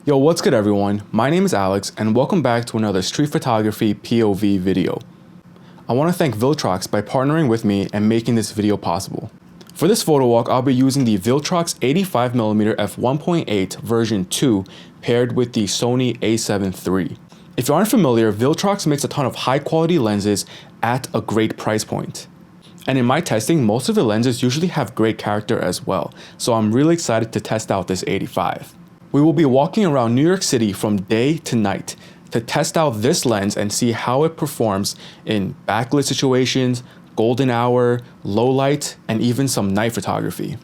Yo, what's good everyone? My name is Alex and welcome back to another street photography POV video. I want to thank Viltrox by partnering with me and making this video possible. For this photo walk, I'll be using the Viltrox 85mm f1.8 version 2 paired with the Sony A7iii. If you aren't familiar, Viltrox makes a ton of high quality lenses at a great price point. And in my testing, most of the lenses usually have great character as well, so I'm really excited to test out this 85. We will be walking around New York City from day to night to test out this lens and see how it performs in backlit situations, golden hour, low light, and even some night photography.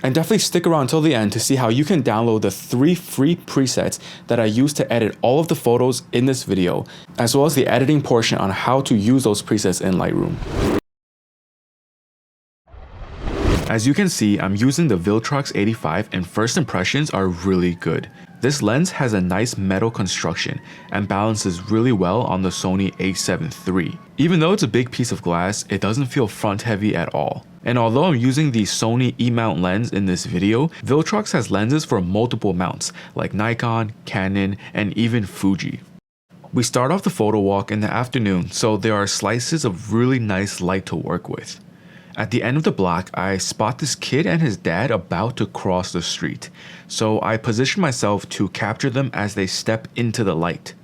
And definitely stick around till the end to see how you can download the 3 free presets that I use to edit all of the photos in this video, as well as the editing portion on how to use those presets in Lightroom. As you can see, I'm using the Viltrox 85 and first impressions are really good. This lens has a nice metal construction and balances really well on the Sony A7iii. Even though it's a big piece of glass, it doesn't feel front heavy at all. And although I'm using the Sony E-mount lens in this video, Viltrox has lenses for multiple mounts like Nikon, Canon, and even Fuji. We start off the photo walk in the afternoon, so there are slices of really nice light to work with. At the end of the block, I spot this kid and his dad about to cross the street, so I position myself to capture them as they step into the light.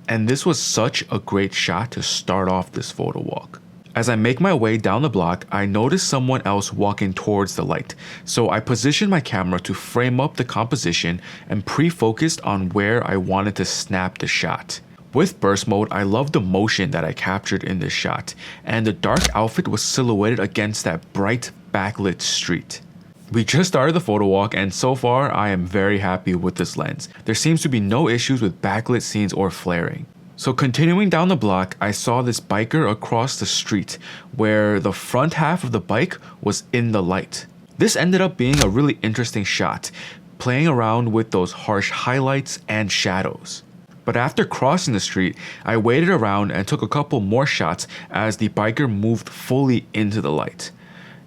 And this was such a great shot to start off this photo walk. As I make my way down the block, I notice someone else walking towards the light, so I position my camera to frame up the composition and pre-focused on where I wanted to snap the shot. With burst mode, I love the motion that I captured in this shot, and the dark outfit was silhouetted against that bright backlit street. We just started the photo walk and so far I am very happy with this lens. There seems to be no issues with backlit scenes or flaring. So continuing down the block, I saw this biker across the street where the front half of the bike was in the light. This ended up being a really interesting shot, playing around with those harsh highlights and shadows. But after crossing the street, I waited around and took a couple more shots as the biker moved fully into the light.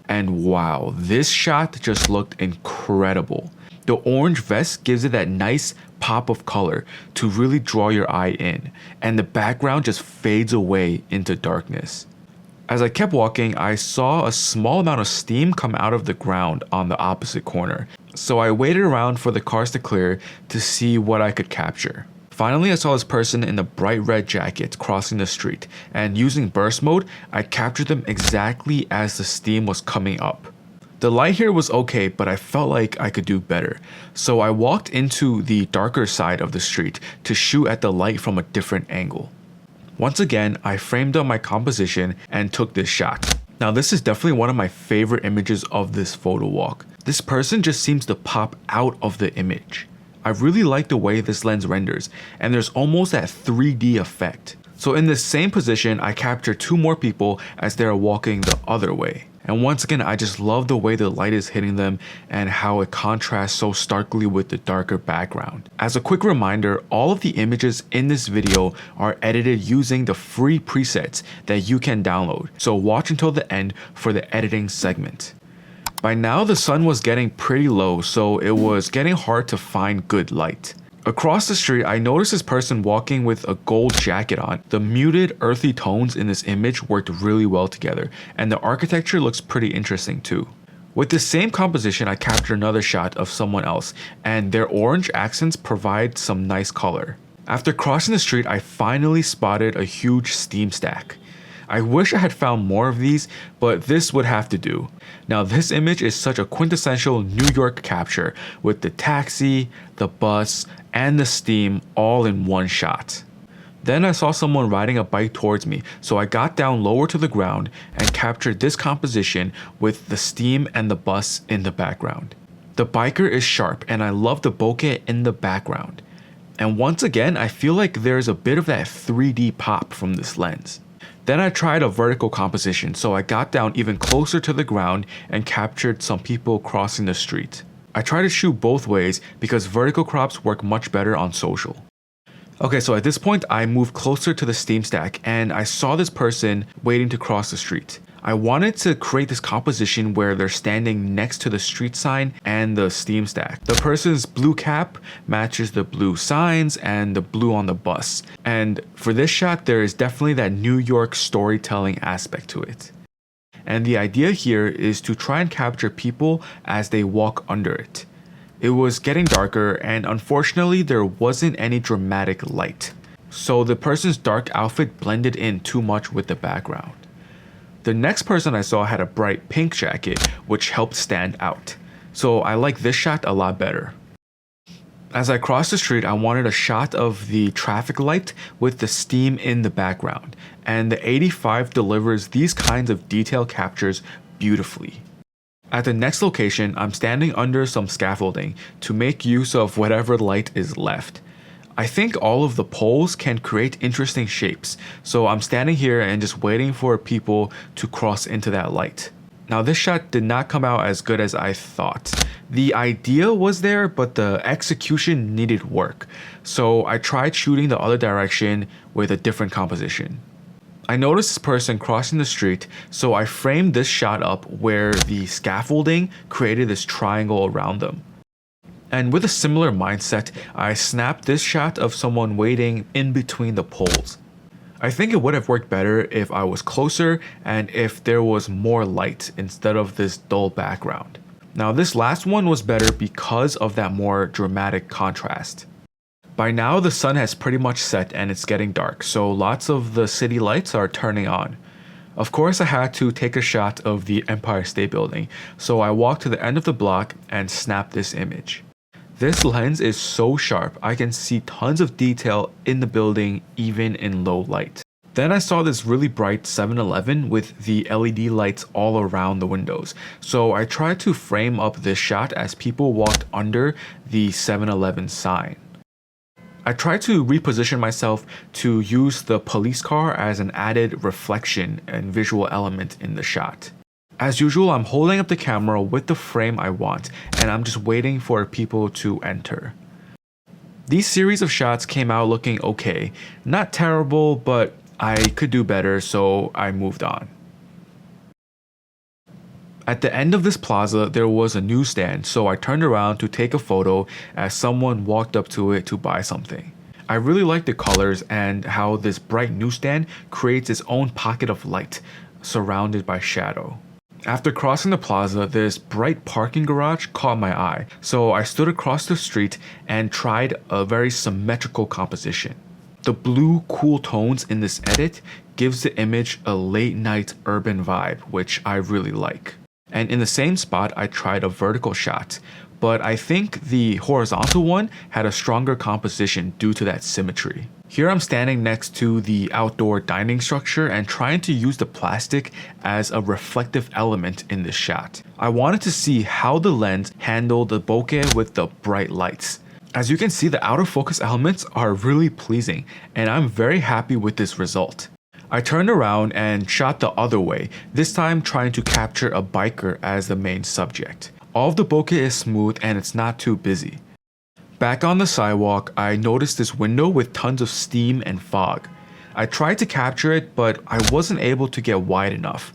And wow, this shot just looked incredible. The orange vest gives it that nice pop of color to really draw your eye in, and the background just fades away into darkness. As I kept walking, I saw a small amount of steam come out of the ground on the opposite corner, so I waited around for the cars to clear to see what I could capture. Finally, I saw this person in a bright red jacket crossing the street, and using burst mode, I captured them exactly as the steam was coming up. The light here was okay, but I felt like I could do better, so I walked into the darker side of the street to shoot at the light from a different angle. Once again, I framed up my composition and took this shot. Now this is definitely one of my favorite images of this photo walk. This person just seems to pop out of the image. I really like the way this lens renders, and there's almost that 3D effect. So in this same position, I capture 2 more people as they're walking the other way. And once again, I just love the way the light is hitting them and how it contrasts so starkly with the darker background. As a quick reminder, all of the images in this video are edited using the free presets that you can download. So watch until the end for the editing segment. By now, the sun was getting pretty low, so it was getting hard to find good light. Across the street, I noticed this person walking with a gold jacket on. The muted, earthy tones in this image worked really well together, and the architecture looks pretty interesting too. With the same composition, I captured another shot of someone else, and their orange accents provide some nice color. After crossing the street, I finally spotted a huge steam stack. I wish I had found more of these, but this would have to do. Now this image is such a quintessential New York capture with the taxi, the bus, and the steam all in one shot. Then I saw someone riding a bike towards me, so I got down lower to the ground and captured this composition with the steam and the bus in the background. The biker is sharp and I love the bokeh in the background. And once again, I feel like there's a bit of that 3D pop from this lens. Then I tried a vertical composition, so I got down even closer to the ground and captured some people crossing the street. I try to shoot both ways because vertical crops work much better on social. Okay, so at this point, I moved closer to the steam stack and I saw this person waiting to cross the street. I wanted to create this composition where they're standing next to the street sign and the steam stack. The person's blue cap matches the blue signs and the blue on the bus. And for this shot, there is definitely that New York storytelling aspect to it. And the idea here is to try and capture people as they walk under it. It was getting darker and unfortunately there wasn't any dramatic light. So the person's dark outfit blended in too much with the background. The next person I saw had a bright pink jacket, which helped stand out. So I like this shot a lot better. As I crossed the street, I wanted a shot of the traffic light with the steam in the background. And the 85 delivers these kinds of detail captures beautifully. At the next location, I'm standing under some scaffolding to make use of whatever light is left. I think all of the poles can create interesting shapes, so I'm standing here and just waiting for people to cross into that light. Now this shot did not come out as good as I thought. The idea was there, but the execution needed work, so I tried shooting the other direction with a different composition. I noticed this person crossing the street, so I framed this shot up where the scaffolding created this triangle around them. And with a similar mindset, I snapped this shot of someone waiting in between the poles. I think it would have worked better if I was closer and if there was more light instead of this dull background. Now this last one was better because of that more dramatic contrast. By now the sun has pretty much set and it's getting dark, so lots of the city lights are turning on. Of course I had to take a shot of the Empire State Building, so I walked to the end of the block and snapped this image. This lens is so sharp, I can see tons of detail in the building even in low light. Then I saw this really bright 7-Eleven with the LED lights all around the windows, so I tried to frame up this shot as people walked under the 7-Eleven sign. I tried to reposition myself to use the police car as an added reflection and visual element in the shot. As usual, I'm holding up the camera with the frame I want, and I'm just waiting for people to enter. These series of shots came out looking okay. Not terrible, but I could do better, so I moved on. At the end of this plaza, there was a newsstand, so I turned around to take a photo as someone walked up to it to buy something. I really like the colors and how this bright newsstand creates its own pocket of light, surrounded by shadow. After crossing the plaza, this bright parking garage caught my eye, so I stood across the street and tried a very symmetrical composition. The blue, cool tones in this edit gives the image a late night urban vibe, which I really like. And in the same spot, I tried a vertical shot, but I think the horizontal one had a stronger composition due to that symmetry. Here I'm standing next to the outdoor dining structure and trying to use the plastic as a reflective element in this shot. I wanted to see how the lens handled the bokeh with the bright lights. As you can see, the out of focus elements are really pleasing, and I'm very happy with this result. I turned around and shot the other way, this time trying to capture a biker as the main subject. All of the bokeh is smooth and it's not too busy. Back on the sidewalk, I noticed this window with tons of steam and fog. I tried to capture it, but I wasn't able to get wide enough.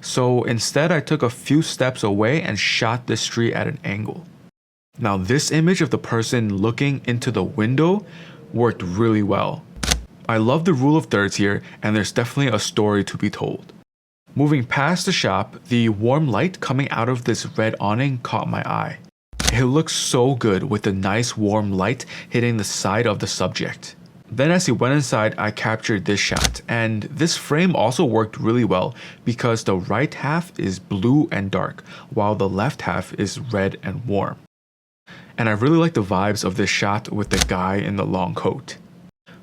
So instead, I took a few steps away and shot the street at an angle. Now this image of the person looking into the window worked really well. I love the rule of thirds here, and there's definitely a story to be told. Moving past the shop, the warm light coming out of this red awning caught my eye. It looks so good with the nice warm light hitting the side of the subject. Then as he went inside, I captured this shot, and this frame also worked really well because the right half is blue and dark, while the left half is red and warm. And I really like the vibes of this shot with the guy in the long coat.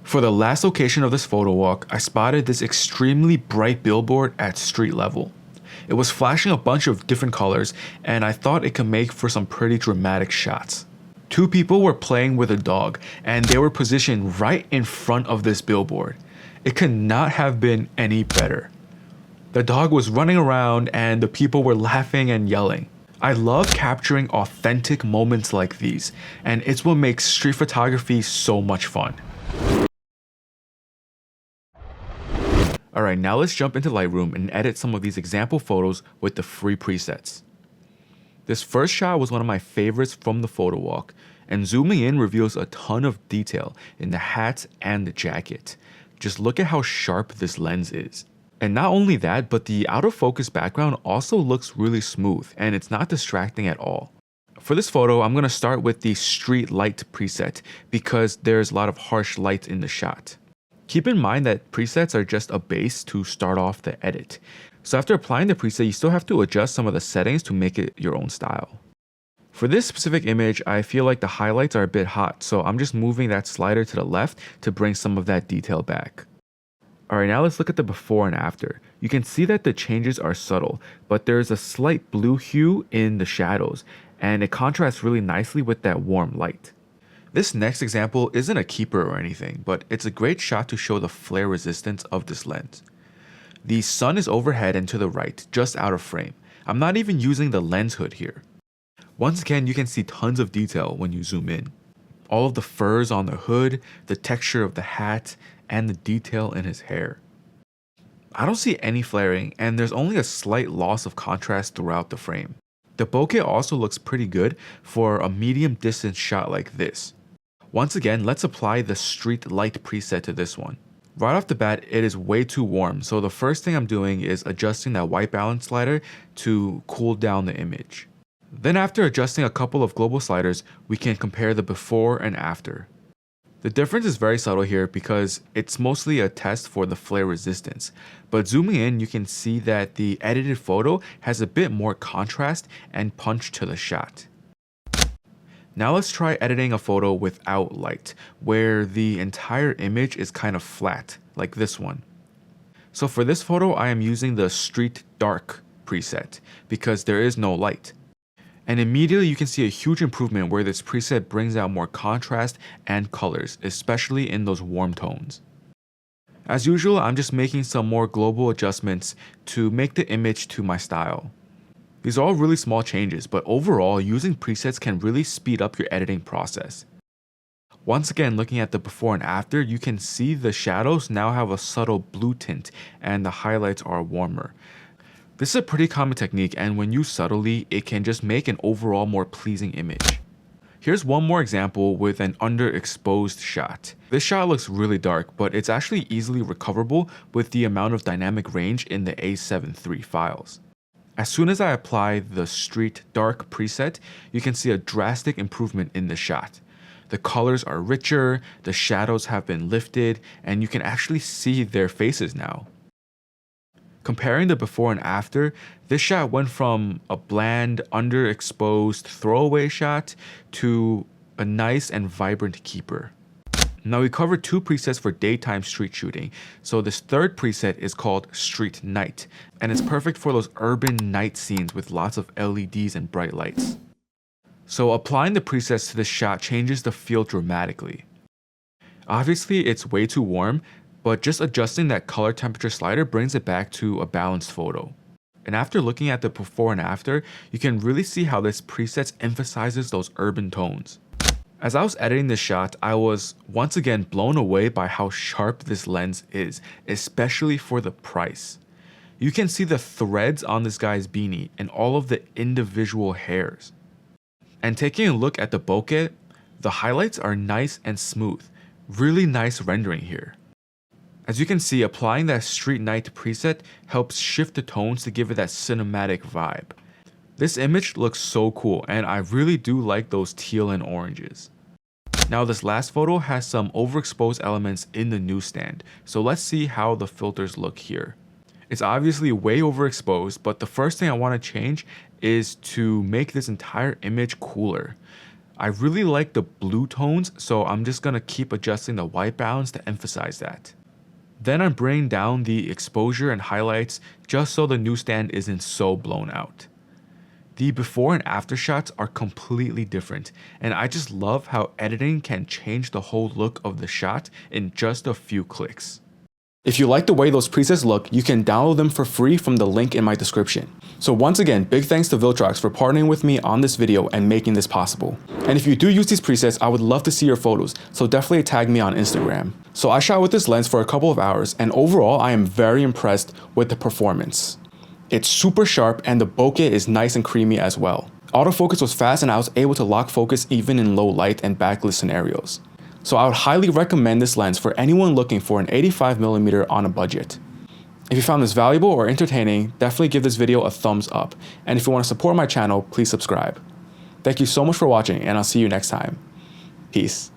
For the last location of this photo walk, I spotted this extremely bright billboard at street level. It was flashing a bunch of different colors, and I thought it could make for some pretty dramatic shots. Two people were playing with a dog, and they were positioned right in front of this billboard. It could not have been any better. The dog was running around, and the people were laughing and yelling. I love capturing authentic moments like these, and it's what makes street photography so much fun. Alright, now let's jump into Lightroom and edit some of these example photos with the free presets. This first shot was one of my favorites from the photo walk, and zooming in reveals a ton of detail in the hat and the jacket. Just look at how sharp this lens is. And not only that, but the out of focus background also looks really smooth and it's not distracting at all. For this photo, I'm going to start with the street light preset because there's a lot of harsh light in the shot. Keep in mind that presets are just a base to start off the edit. So after applying the preset, you still have to adjust some of the settings to make it your own style. For this specific image, I feel like the highlights are a bit hot, so I'm just moving that slider to the left to bring some of that detail back. Alright, now let's look at the before and after. You can see that the changes are subtle, but there's a slight blue hue in the shadows, and it contrasts really nicely with that warm light. This next example isn't a keeper or anything, but it's a great shot to show the flare resistance of this lens. The sun is overhead and to the right, just out of frame. I'm not even using the lens hood here. Once again, you can see tons of detail when you zoom in. All of the furs on the hood, the texture of the hat, and the detail in his hair. I don't see any flaring, and there's only a slight loss of contrast throughout the frame. The bokeh also looks pretty good for a medium distance shot like this. Once again, let's apply the street light preset to this one. Right off the bat, it is way too warm, so the first thing I'm doing is adjusting that white balance slider to cool down the image. Then after adjusting a couple of global sliders, we can compare the before and after. The difference is very subtle here because it's mostly a test for the flare resistance, but zooming in you can see that the edited photo has a bit more contrast and punch to the shot. Now let's try editing a photo without light, where the entire image is kind of flat, like this one. So for this photo, I am using the Street Dark preset, because there is no light. And immediately you can see a huge improvement where this preset brings out more contrast and colors, especially in those warm tones. As usual, I'm just making some more global adjustments to make the image to my style. These are all really small changes, but overall, using presets can really speed up your editing process. Once again, looking at the before and after, you can see the shadows now have a subtle blue tint and the highlights are warmer. This is a pretty common technique, and when used subtly, it can just make an overall more pleasing image. Here's one more example with an underexposed shot. This shot looks really dark, but it's actually easily recoverable with the amount of dynamic range in the A7 III files. As soon as I apply the Street Dark preset, you can see a drastic improvement in the shot. The colors are richer, the shadows have been lifted, and you can actually see their faces now. Comparing the before and after, this shot went from a bland, underexposed throwaway shot to a nice and vibrant keeper. Now we covered two presets for daytime street shooting, so this third preset is called Street Night, and it's perfect for those urban night scenes with lots of LEDs and bright lights. So applying the presets to this shot changes the feel dramatically. Obviously it's way too warm, but just adjusting that color temperature slider brings it back to a balanced photo. And after looking at the before and after, you can really see how this preset emphasizes those urban tones. As I was editing this shot, I was once again blown away by how sharp this lens is, especially for the price. You can see the threads on this guy's beanie and all of the individual hairs. And taking a look at the bokeh, the highlights are nice and smooth. Really nice rendering here. As you can see, applying that Street Night preset helps shift the tones to give it that cinematic vibe. This image looks so cool, and I really do like those teal and oranges. Now this last photo has some overexposed elements in the newsstand, so let's see how the filters look here. It's obviously way overexposed, but the first thing I want to change is to make this entire image cooler. I really like the blue tones, so I'm just going to keep adjusting the white balance to emphasize that. Then I'm bringing down the exposure and highlights just so the newsstand isn't so blown out. The before and after shots are completely different, and I just love how editing can change the whole look of the shot in just a few clicks. If you like the way those presets look, you can download them for free from the link in my description. So once again, big thanks to Viltrox for partnering with me on this video and making this possible. And if you do use these presets, I would love to see your photos, so definitely tag me on Instagram. So I shot with this lens for a couple of hours, and overall I am very impressed with the performance. It's super sharp and the bokeh is nice and creamy as well. Autofocus was fast and I was able to lock focus even in low light and backlit scenarios. So I would highly recommend this lens for anyone looking for an 85mm on a budget. If you found this valuable or entertaining, definitely give this video a thumbs up. And if you want to support my channel, please subscribe. Thank you so much for watching and I'll see you next time. Peace.